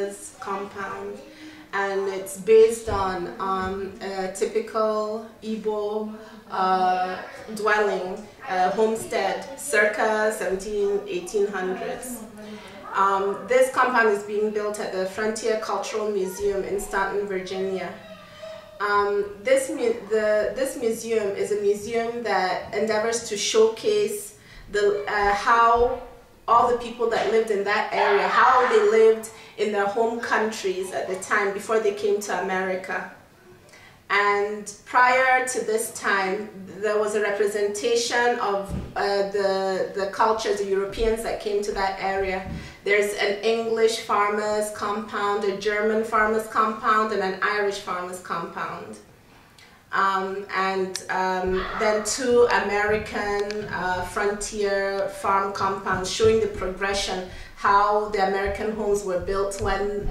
farmers compound, and it's based on a typical Igbo dwelling, homestead, circa 1800s. This compound is being built at the Frontier Cultural Museum in Staunton, Virginia. This museum is a museum that endeavors to showcase how all the people that lived in that area, how they lived in their home countries at the time before they came to America. And prior to this time, there was a representation of the cultures, the Europeans that came to that area. There's an English farmers compound, a German farmers compound, and an Irish farmers compound. Then two American frontier farm compounds showing the progression, how the American homes were built when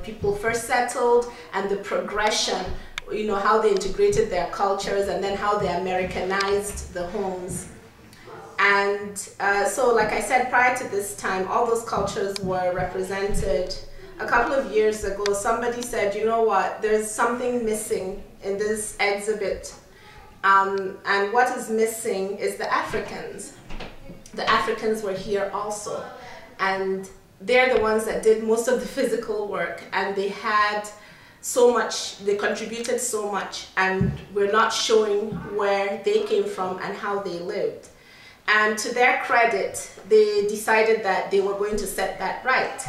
people first settled, and the progression, you know, how they integrated their cultures, and then how they Americanized the homes. And so, like I said, prior to this time, all those cultures were represented. A couple of years ago, somebody said, you know what, there's something missing in this exhibit. And what is missing is the Africans. The Africans were here also. And they're the ones that did most of the physical work, and they had so much, they contributed so much, and we're not showing where they came from and how they lived. And to their credit, they decided that they were going to set that right.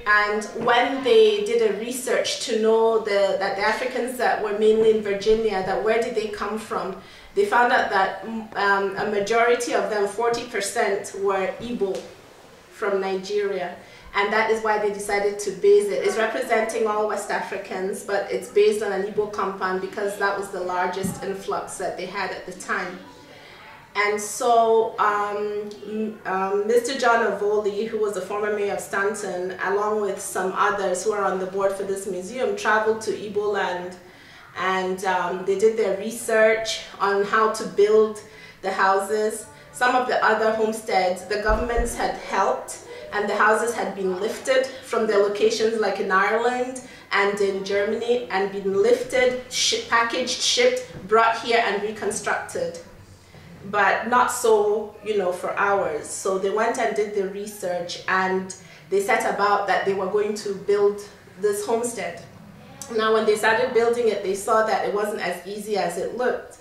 And when they did a research to know that the Africans that were mainly in Virginia, that where did they come from, they found out that a majority of them, 40%, were Igbo from Nigeria. And that is why they decided to base it. It's representing all West Africans, but it's based on an Igbo compound because that was the largest influx that they had at the time. And so Mr. John Avoli, who was the former mayor of Staunton, along with some others who are on the board for this museum, traveled to Igbo land, and they did their research on how to build the houses. Some of the other homesteads, the governments had helped, and the houses had been lifted from their locations, like in Ireland and in Germany, and been lifted, packaged, shipped, brought here and reconstructed. But not so, you know, for ours. So they went and did the research, and they set about that they were going to build this homestead. Now, when they started building it, they saw that it wasn't as easy as it looked.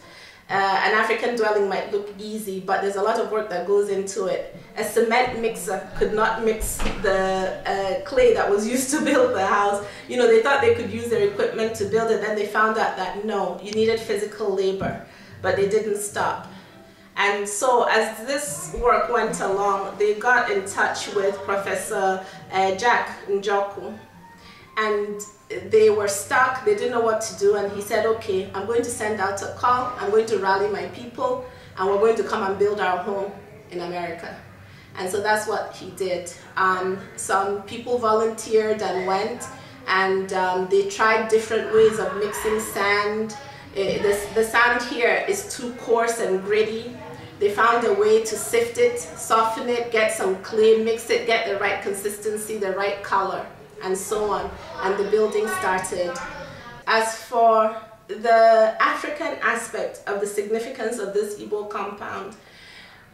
An African dwelling might look easy, but there's a lot of work that goes into it. A cement mixer could not mix the clay that was used to build the house. You know, they thought they could use their equipment to build it. Then they found out that no, you needed physical labor, but they didn't stop. And so as this work went along, they got in touch with Professor Jack Njoku, and they were stuck, they didn't know what to do, and he said, okay, I'm going to send out a call, I'm going to rally my people, and we're going to come and build our home in America. And so that's what he did. Some people volunteered and went, and they tried different ways of mixing sand. The sand here is too coarse and gritty. They found a way to sift it, soften it, get some clay, mix it, get the right consistency, the right color, and so on. And the building started. As for the African aspect of the significance of this Igbo compound,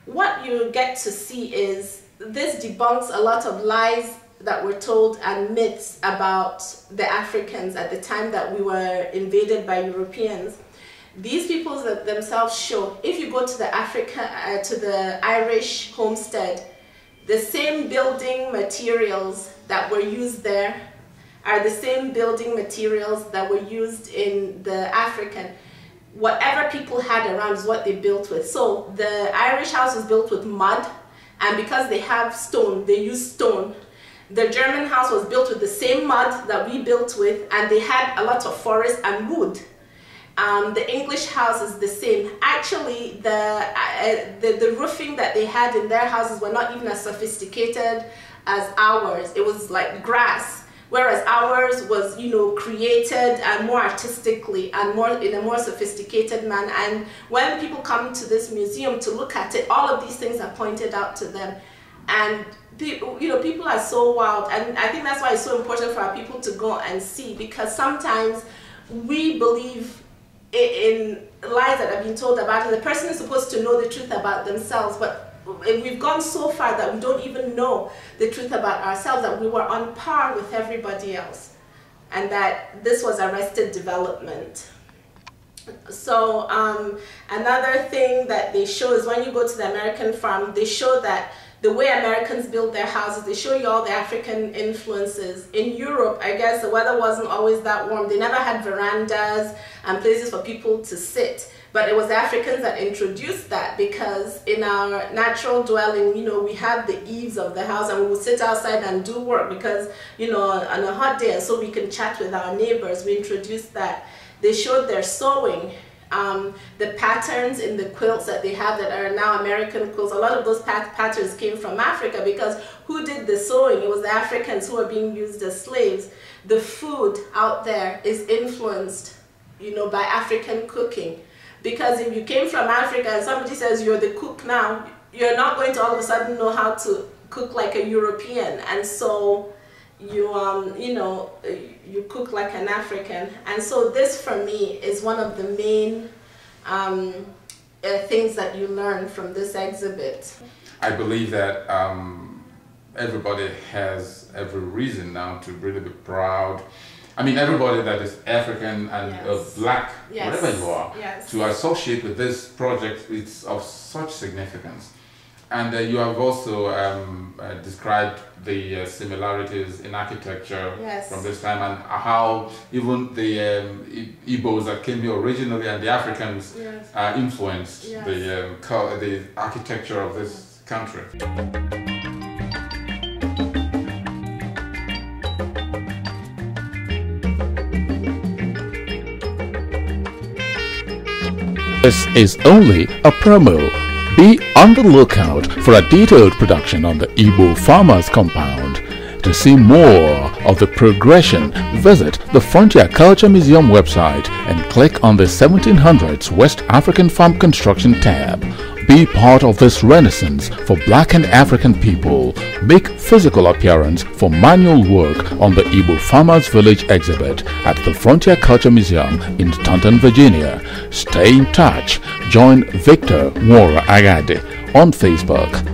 what you get to see is this debunks a lot of lies that were told and myths about the Africans at the time that we were invaded by Europeans. These people themselves show, if you go to the to the Irish homestead, the same building materials that were used there are the same building materials that were used in the African. Whatever people had around is what they built with. So the Irish house was built with mud, and because they have stone, they use stone. The German house was built with the same mud that we built with, and they had a lot of forest and wood. The English house is the same. Actually, the roofing that they had in their houses were not even as sophisticated as ours. It was like grass, whereas ours was, you know, created and more artistically and more in a more sophisticated manner. And when people come to this museum to look at it, all of these things are pointed out to them. And people are so wild, and I think that's why it's so important for our people to go and see, because sometimes we believe in lies that have been told about it. The person is supposed to know the truth about themselves, but we've gone so far that we don't even know the truth about ourselves, that we were on par with everybody else, and that this was arrested development. So another thing that they show is when you go to the American farm, they show that the way Americans build their houses, they show you all the African influences. In Europe, I guess the weather wasn't always that warm. They never had verandas and places for people to sit. But it was the Africans that introduced that, because in our natural dwelling, we had the eaves of the house and we would sit outside and do work because, on a hot day, and so we can chat with our neighbors. We introduced that. They showed their sewing. The patterns in the quilts that they have that are now American quilts, a lot of those patterns came from Africa, because who did the sewing? It was the Africans who were being used as slaves. The food out there is influenced, by African cooking. Because if you came from Africa and somebody says you're the cook now, you're not going to all of a sudden know how to cook like a European. And so you cook like an African. And so this for me is one of the main things that you learn from this exhibit. I believe that everybody has every reason now to really be proud. I mean, everybody that is African and black, whatever you are, to associate with this project, it's of such significance. And you have also described the similarities in architecture from this time, and how even the Igbos that came here originally and the Africans influenced the architecture of this country. This is only a promo. Be on the lookout for a detailed production on the Igbo Farmers Compound. To see more of the progression, visit the Frontier Culture Museum website and click on the 1700s West African Farm Construction tab. Be part of this renaissance for Black and African people. Make physical appearance for manual work on the Igbo Farmers Village exhibit at the Frontier Culture Museum in Staunton, Virginia. Stay in touch. Join Victor Aghadi on Facebook.